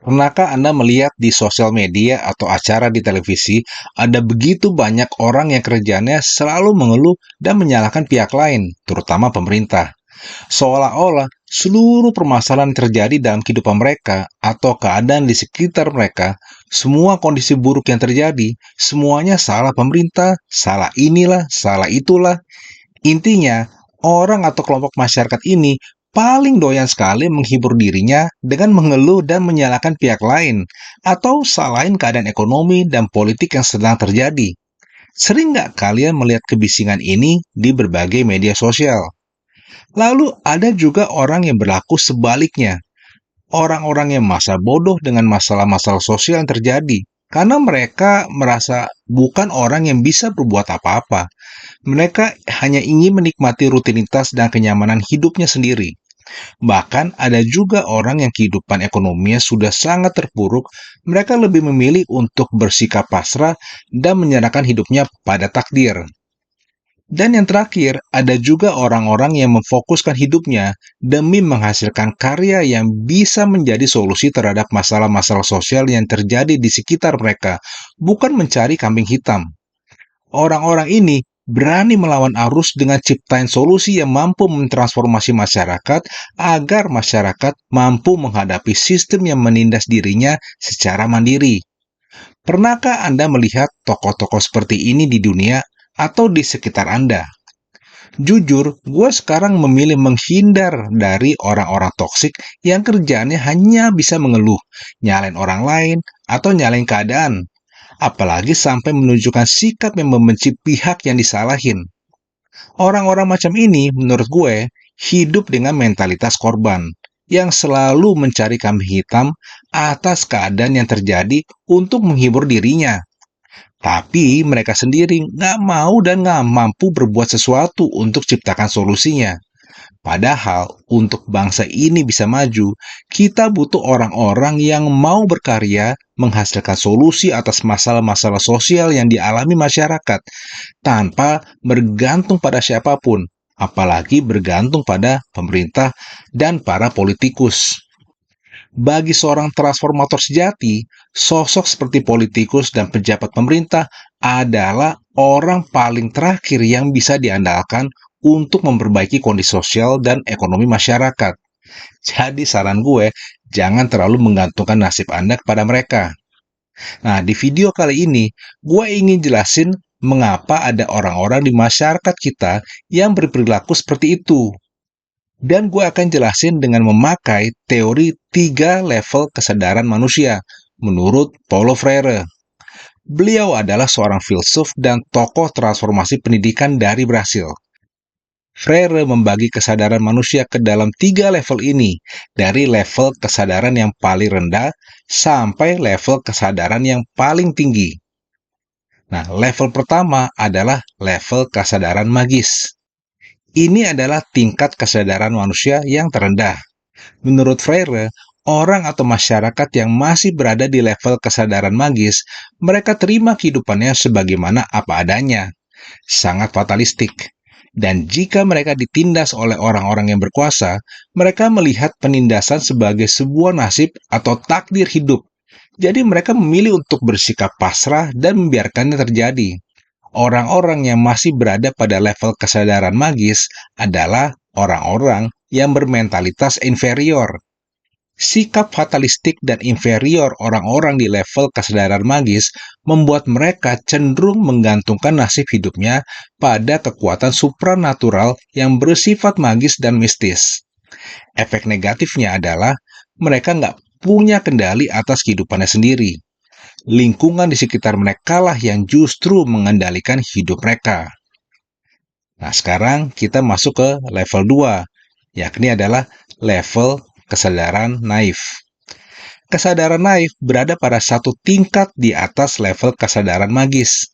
Pernahkah Anda melihat di sosial media atau acara di televisi, ada begitu banyak orang yang kerjanya selalu mengeluh dan menyalahkan pihak lain, terutama pemerintah? Seolah-olah seluruh permasalahan terjadi dalam kehidupan mereka atau keadaan di sekitar mereka, semua kondisi buruk yang terjadi, semuanya salah pemerintah, salah inilah, salah itulah. Intinya, orang atau kelompok masyarakat ini paling doyan sekali menghibur dirinya dengan mengeluh dan menyalahkan pihak lain, atau salahin keadaan ekonomi dan politik yang sedang terjadi. Sering nggak kalian melihat kebisingan ini di berbagai media sosial? Lalu ada juga orang yang berlaku sebaliknya. Orang-orang yang masa bodoh dengan masalah-masalah sosial yang terjadi. Karena mereka merasa bukan orang yang bisa berbuat apa-apa. Mereka hanya ingin menikmati rutinitas dan kenyamanan hidupnya sendiri. Bahkan ada juga orang yang kehidupan ekonominya sudah sangat terpuruk, mereka lebih memilih untuk bersikap pasrah dan menyerahkan hidupnya pada takdir. Dan yang terakhir, ada juga orang-orang yang memfokuskan hidupnya demi menghasilkan karya yang bisa menjadi solusi terhadap masalah-masalah sosial yang terjadi di sekitar mereka, bukan mencari kambing hitam. Orang-orang ini berani melawan arus dengan ciptain solusi yang mampu mentransformasi masyarakat agar masyarakat mampu menghadapi sistem yang menindas dirinya secara mandiri. Pernahkah Anda melihat tokoh-tokoh seperti ini di dunia atau di sekitar Anda? Jujur, gue sekarang memilih menghindar dari orang-orang toksik yang kerjaannya hanya bisa mengeluh, nyalain orang lain, atau nyalain keadaan. Apalagi sampai menunjukkan sikap yang membenci pihak yang disalahin. Orang-orang macam ini, menurut gue, hidup dengan mentalitas korban, yang selalu mencari kambing hitam atas keadaan yang terjadi untuk menghibur dirinya. Tapi mereka sendiri nggak mau dan nggak mampu berbuat sesuatu untuk ciptakan solusinya. Padahal untuk bangsa ini bisa maju, kita butuh orang-orang yang mau berkarya menghasilkan solusi atas masalah-masalah sosial yang dialami masyarakat tanpa bergantung pada siapapun, apalagi bergantung pada pemerintah dan para politikus. Bagi seorang transformator sejati, sosok seperti politikus dan pejabat pemerintah adalah orang paling terakhir yang bisa diandalkan untuk memperbaiki kondisi sosial dan ekonomi masyarakat. Jadi saran gue, jangan terlalu menggantungkan nasib Anda kepada mereka. Nah, di video kali ini, gue ingin jelasin mengapa ada orang-orang di masyarakat kita yang berperilaku seperti itu. Dan gue akan jelasin dengan memakai teori 3 level kesadaran manusia, menurut Paulo Freire. Beliau adalah seorang filsuf dan tokoh transformasi pendidikan dari Brasil. Freire membagi kesadaran manusia ke dalam 3 level ini, dari level kesadaran yang paling rendah sampai level kesadaran yang paling tinggi. Nah, level pertama adalah level kesadaran magis. Ini adalah tingkat kesadaran manusia yang terendah. Menurut Freire, orang atau masyarakat yang masih berada di level kesadaran magis, mereka terima kehidupannya sebagaimana apa adanya, sangat fatalistik. Dan jika mereka ditindas oleh orang-orang yang berkuasa, mereka melihat penindasan sebagai sebuah nasib atau takdir hidup. Jadi mereka memilih untuk bersikap pasrah dan membiarkannya terjadi. Orang-orang yang masih berada pada level kesadaran magis adalah orang-orang yang bermentalitas inferior. Sikap fatalistik dan inferior orang-orang di level kesadaran magis membuat mereka cenderung menggantungkan nasib hidupnya pada kekuatan supranatural yang bersifat magis dan mistis. Efek negatifnya adalah mereka nggak punya kendali atas kehidupannya sendiri. Lingkungan di sekitar mereka lah yang justru mengendalikan hidup mereka. Nah, sekarang kita masuk ke level 2, yakni adalah level kesadaran naif. Kesadaran naif berada pada satu tingkat di atas level kesadaran magis.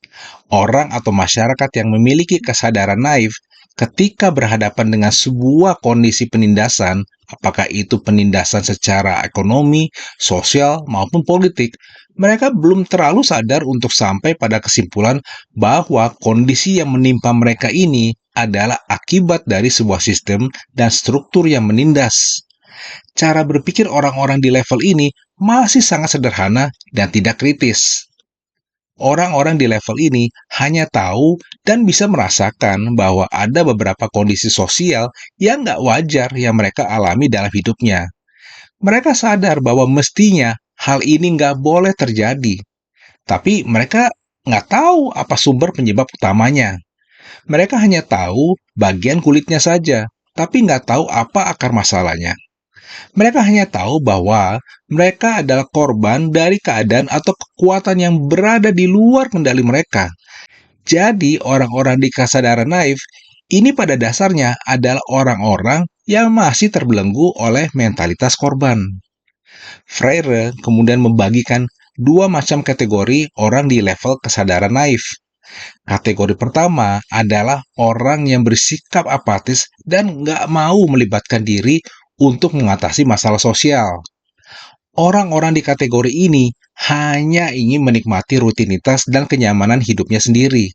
Orang atau masyarakat yang memiliki kesadaran naif ketika berhadapan dengan sebuah kondisi penindasan, apakah itu penindasan secara ekonomi, sosial, maupun politik, mereka belum terlalu sadar untuk sampai pada kesimpulan bahwa kondisi yang menimpa mereka ini adalah akibat dari sebuah sistem dan struktur yang menindas. Cara berpikir orang-orang di level ini masih sangat sederhana dan tidak kritis. Orang-orang di level ini hanya tahu dan bisa merasakan bahwa ada beberapa kondisi sosial yang nggak wajar yang mereka alami dalam hidupnya. Mereka sadar bahwa mestinya hal ini nggak boleh terjadi, tapi mereka nggak tahu apa sumber penyebab utamanya. Mereka hanya tahu bagian kulitnya saja, tapi nggak tahu apa akar masalahnya. Mereka hanya tahu bahwa mereka adalah korban dari keadaan atau kekuatan yang berada di luar kendali mereka. Jadi, orang-orang di kesadaran naif ini pada dasarnya adalah orang-orang yang masih terbelenggu oleh mentalitas korban. Freire kemudian membagikan dua macam kategori orang di level kesadaran naif. Kategori pertama adalah orang yang bersikap apatis dan nggak mau melibatkan diri untuk mengatasi masalah sosial. Orang-orang di kategori ini hanya ingin menikmati rutinitas dan kenyamanan hidupnya sendiri.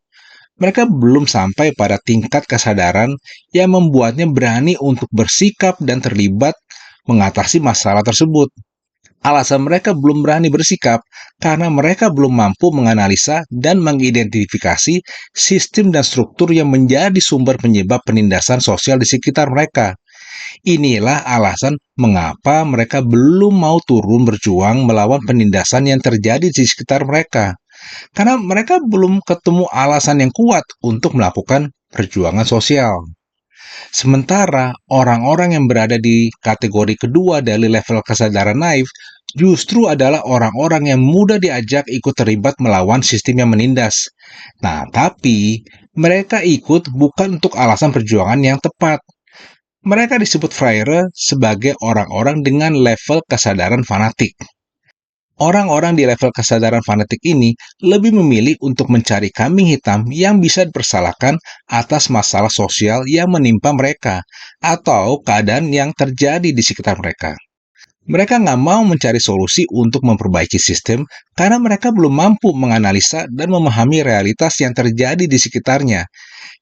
Mereka belum sampai pada tingkat kesadaran yang membuatnya berani untuk bersikap dan terlibat mengatasi masalah tersebut. Alasan mereka belum berani bersikap karena mereka belum mampu menganalisa dan mengidentifikasi sistem dan struktur yang menjadi sumber penyebab penindasan sosial di sekitar mereka. Inilah alasan mengapa mereka belum mau turun berjuang melawan penindasan yang terjadi di sekitar mereka. Karena mereka belum ketemu alasan yang kuat untuk melakukan perjuangan sosial. Sementara orang-orang yang berada di kategori kedua dari level kesadaran naif justru adalah orang-orang yang mudah diajak ikut terlibat melawan sistem yang menindas. Nah, tapi mereka ikut bukan untuk alasan perjuangan yang tepat. Mereka disebut Freire sebagai orang-orang dengan level kesadaran fanatik. Orang-orang di level kesadaran fanatik ini lebih memilih untuk mencari kambing hitam yang bisa dipersalahkan atas masalah sosial yang menimpa mereka atau keadaan yang terjadi di sekitar mereka. Mereka nggak mau mencari solusi untuk memperbaiki sistem karena mereka belum mampu menganalisa dan memahami realitas yang terjadi di sekitarnya.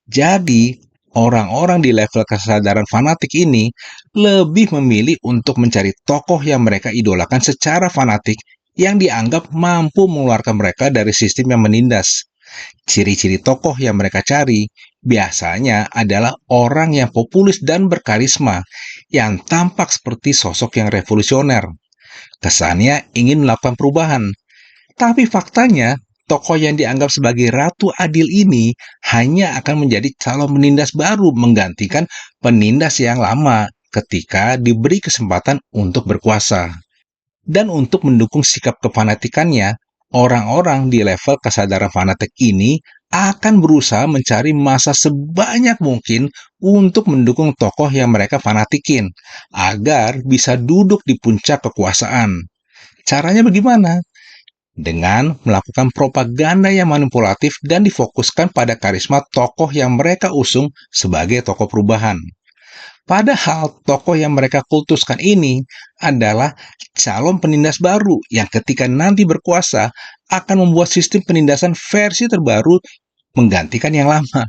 Jadi, orang-orang di level kesadaran fanatik ini lebih memilih untuk mencari tokoh yang mereka idolakan secara fanatik yang dianggap mampu mengeluarkan mereka dari sistem yang menindas. Ciri-ciri tokoh yang mereka cari biasanya adalah orang yang populis dan berkarisma, yang tampak seperti sosok yang revolusioner. Kesannya ingin melakukan perubahan, tapi faktanya tokoh yang dianggap sebagai Ratu Adil ini hanya akan menjadi calon penindas baru menggantikan penindas yang lama ketika diberi kesempatan untuk berkuasa. Dan untuk mendukung sikap kefanatikannya, orang-orang di level kesadaran fanatik ini akan berusaha mencari masa sebanyak mungkin untuk mendukung tokoh yang mereka fanatikin, agar bisa duduk di puncak kekuasaan. Caranya bagaimana? Dengan melakukan propaganda yang manipulatif dan difokuskan pada karisma tokoh yang mereka usung sebagai tokoh perubahan. Padahal tokoh yang mereka kultuskan ini adalah calon penindas baru yang ketika nanti berkuasa akan membuat sistem penindasan versi terbaru menggantikan yang lama.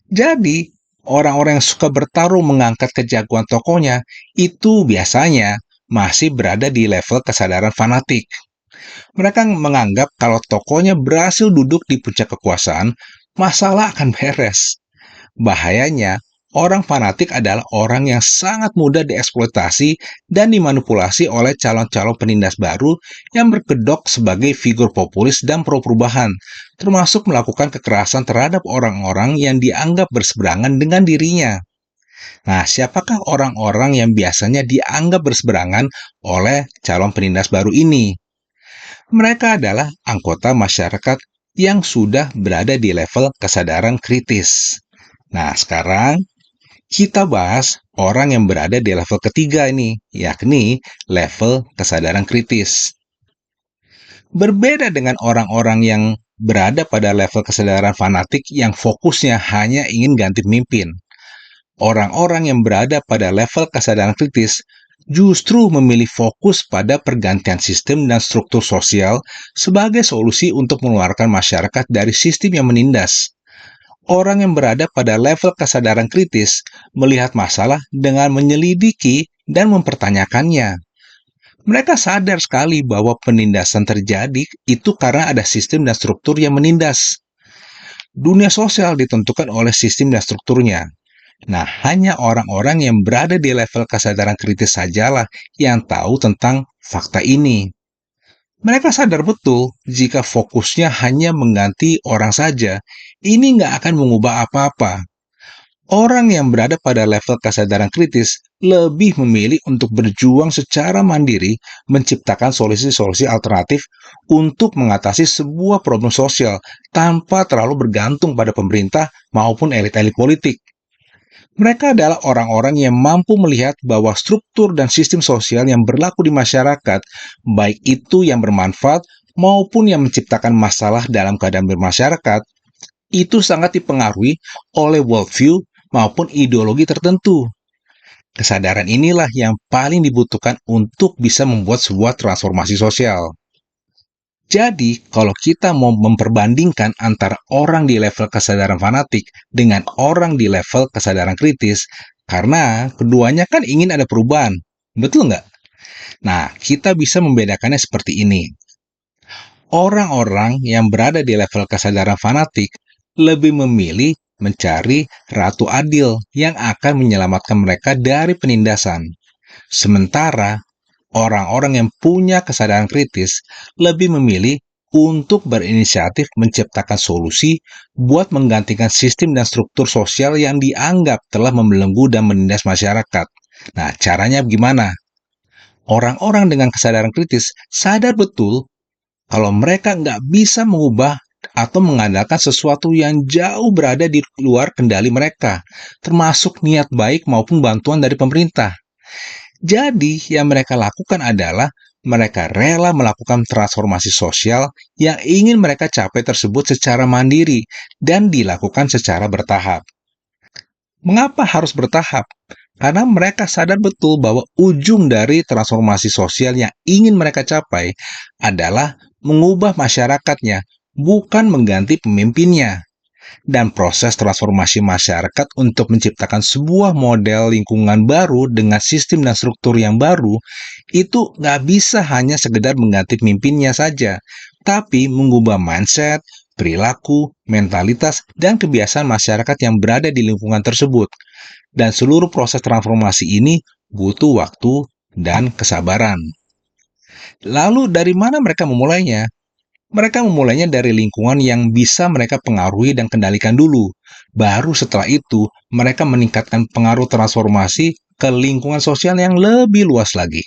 Jadi, orang-orang yang suka bertarung mengangkat kejagoan tokohnya itu biasanya masih berada di level kesadaran fanatik. Mereka menganggap kalau tokohnya berhasil duduk di puncak kekuasaan, masalah akan beres. Bahayanya, orang fanatik adalah orang yang sangat mudah dieksploitasi dan dimanipulasi oleh calon-calon penindas baru yang berkedok sebagai figur populis dan pro-perubahan, termasuk melakukan kekerasan terhadap orang-orang yang dianggap berseberangan dengan dirinya. Nah, siapakah orang-orang yang biasanya dianggap berseberangan oleh calon penindas baru ini? Mereka adalah anggota masyarakat yang sudah berada di level kesadaran kritis. Nah, sekarang kita bahas orang yang berada di level ketiga ini, yakni level kesadaran kritis. Berbeda dengan orang-orang yang berada pada level kesadaran fanatik yang fokusnya hanya ingin ganti pemimpin. Orang-orang yang berada pada level kesadaran kritis justru memilih fokus pada pergantian sistem dan struktur sosial sebagai solusi untuk mengeluarkan masyarakat dari sistem yang menindas. Orang yang berada pada level kesadaran kritis melihat masalah dengan menyelidiki dan mempertanyakannya. Mereka sadar sekali bahwa penindasan terjadi itu karena ada sistem dan struktur yang menindas. Dunia sosial ditentukan oleh sistem dan strukturnya. Nah, hanya orang-orang yang berada di level kesadaran kritis sajalah yang tahu tentang fakta ini. Mereka sadar betul jika fokusnya hanya mengganti orang saja, ini nggak akan mengubah apa-apa. Orang yang berada pada level kesadaran kritis lebih memilih untuk berjuang secara mandiri, menciptakan solusi-solusi alternatif untuk mengatasi sebuah problem sosial tanpa terlalu bergantung pada pemerintah maupun elit-elit politik. Mereka adalah orang-orang yang mampu melihat bahwa struktur dan sistem sosial yang berlaku di masyarakat, baik itu yang bermanfaat maupun yang menciptakan masalah dalam keadaan bermasyarakat, itu sangat dipengaruhi oleh worldview maupun ideologi tertentu. Kesadaran inilah yang paling dibutuhkan untuk bisa membuat sebuah transformasi sosial. Jadi, kalau kita mau memperbandingkan antara orang di level kesadaran fanatik dengan orang di level kesadaran kritis, karena keduanya kan ingin ada perubahan, betul nggak? Nah, kita bisa membedakannya seperti ini. Orang-orang yang berada di level kesadaran fanatik lebih memilih mencari ratu adil yang akan menyelamatkan mereka dari penindasan. Sementara orang-orang yang punya kesadaran kritis lebih memilih untuk berinisiatif menciptakan solusi buat menggantikan sistem dan struktur sosial yang dianggap telah membelenggu dan menindas masyarakat. Nah, caranya gimana? Orang-orang dengan kesadaran kritis sadar betul kalau mereka nggak bisa mengubah atau mengandalkan sesuatu yang jauh berada di luar kendali mereka, termasuk niat baik maupun bantuan dari pemerintah. Jadi, yang mereka lakukan adalah mereka rela melakukan transformasi sosial yang ingin mereka capai tersebut secara mandiri dan dilakukan secara bertahap. Mengapa harus bertahap? Karena mereka sadar betul bahwa ujung dari transformasi sosial yang ingin mereka capai adalah mengubah masyarakatnya, bukan mengganti pemimpinnya. Dan proses transformasi masyarakat untuk menciptakan sebuah model lingkungan baru dengan sistem dan struktur yang baru, itu nggak bisa hanya sekedar mengganti pemimpinnya saja, tapi mengubah mindset, perilaku, mentalitas, dan kebiasaan masyarakat yang berada di lingkungan tersebut. Dan seluruh proses transformasi ini butuh waktu dan kesabaran. Lalu dari mana mereka memulainya? Mereka memulainya dari lingkungan yang bisa mereka pengaruhi dan kendalikan dulu. Baru setelah itu, mereka meningkatkan pengaruh transformasi ke lingkungan sosial yang lebih luas lagi.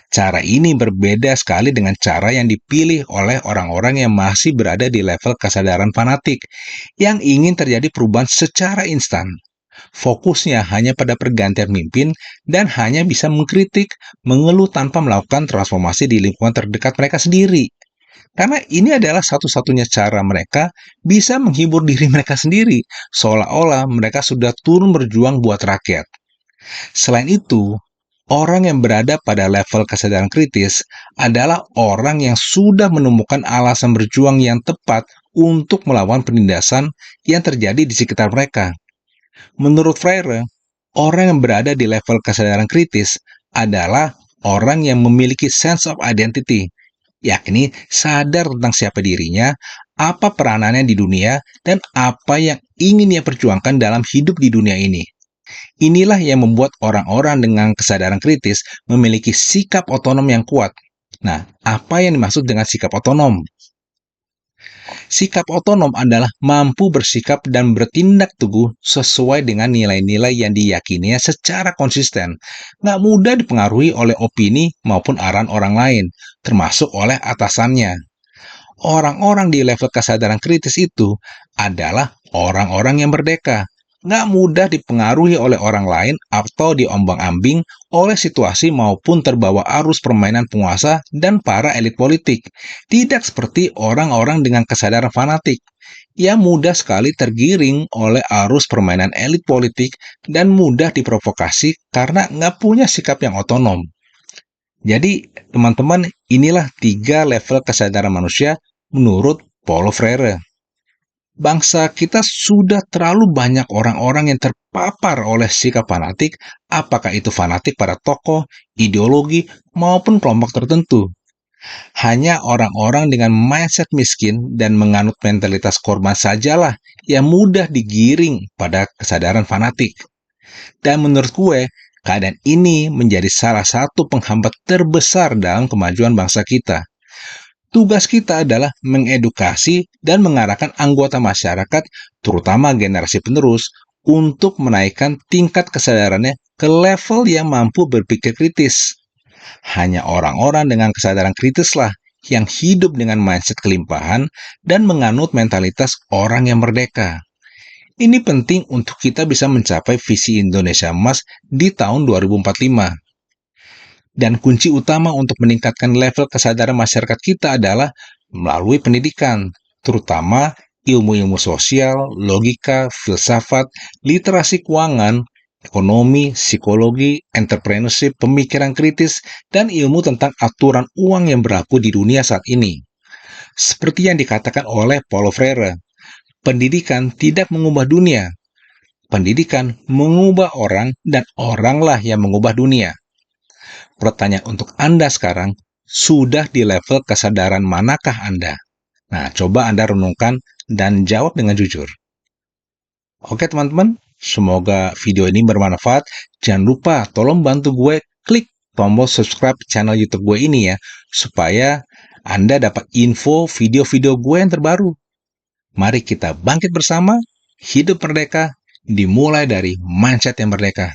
Cara ini berbeda sekali dengan cara yang dipilih oleh orang-orang yang masih berada di level kesadaran fanatik, yang ingin terjadi perubahan secara instan. Fokusnya hanya pada pergantian pemimpin dan hanya bisa mengkritik, mengeluh tanpa melakukan transformasi di lingkungan terdekat mereka sendiri. Karena ini adalah satu-satunya cara mereka bisa menghibur diri mereka sendiri, seolah-olah mereka sudah turun berjuang buat rakyat. Selain itu, orang yang berada pada level kesadaran kritis adalah orang yang sudah menemukan alasan berjuang yang tepat untuk melawan penindasan yang terjadi di sekitar mereka. Menurut Freire, orang yang berada di level kesadaran kritis adalah orang yang memiliki sense of identity, yakni sadar tentang siapa dirinya, apa peranannya di dunia, dan apa yang ingin ia perjuangkan dalam hidup di dunia ini. Inilah yang membuat orang-orang dengan kesadaran kritis memiliki sikap otonom yang kuat. Nah, apa yang dimaksud dengan sikap otonom? Sikap otonom adalah mampu bersikap dan bertindak teguh sesuai dengan nilai-nilai yang diyakininya secara konsisten. Nggak mudah dipengaruhi oleh opini maupun arahan orang lain, termasuk oleh atasannya. Orang-orang di level kesadaran kritis itu adalah orang-orang yang merdeka, nggak mudah dipengaruhi oleh orang lain atau diombang-ambing oleh situasi maupun terbawa arus permainan penguasa dan para elit politik. Tidak seperti orang-orang dengan kesadaran fanatik, yang mudah sekali tergiring oleh arus permainan elit politik dan mudah diprovokasi karena nggak punya sikap yang otonom. Jadi, teman-teman, inilah 3 level kesadaran manusia menurut Paulo Freire. Bangsa kita sudah terlalu banyak orang-orang yang terpapar oleh sikap fanatik, apakah itu fanatik pada tokoh, ideologi, maupun kelompok tertentu. Hanya orang-orang dengan mindset miskin dan menganut mentalitas korban sajalah yang mudah digiring pada kesadaran fanatik. Dan menurut gue, keadaan ini menjadi salah satu penghambat terbesar dalam kemajuan bangsa kita. Tugas kita adalah mengedukasi dan mengarahkan anggota masyarakat, terutama generasi penerus, untuk menaikkan tingkat kesadarannya ke level yang mampu berpikir kritis. Hanya orang-orang dengan kesadaran kritislah yang hidup dengan mindset kelimpahan dan menganut mentalitas orang yang merdeka. Ini penting untuk kita bisa mencapai visi Indonesia Emas di tahun 2045. Dan kunci utama untuk meningkatkan level kesadaran masyarakat kita adalah melalui pendidikan, terutama ilmu-ilmu sosial, logika, filsafat, literasi keuangan, ekonomi, psikologi, entrepreneurship, pemikiran kritis, dan ilmu tentang aturan uang yang berlaku di dunia saat ini. Seperti yang dikatakan oleh Paulo Freire, pendidikan tidak mengubah dunia. Pendidikan mengubah orang dan oranglah yang mengubah dunia. Pertanyaan untuk Anda sekarang, sudah di level kesadaran manakah Anda? Nah, coba Anda renungkan dan jawab dengan jujur. Oke teman-teman, semoga video ini bermanfaat. Jangan lupa tolong bantu gue klik tombol subscribe channel YouTube gue ini ya, supaya Anda dapat info video-video gue yang terbaru. Mari kita bangkit bersama, hidup merdeka, dimulai dari mindset yang merdeka.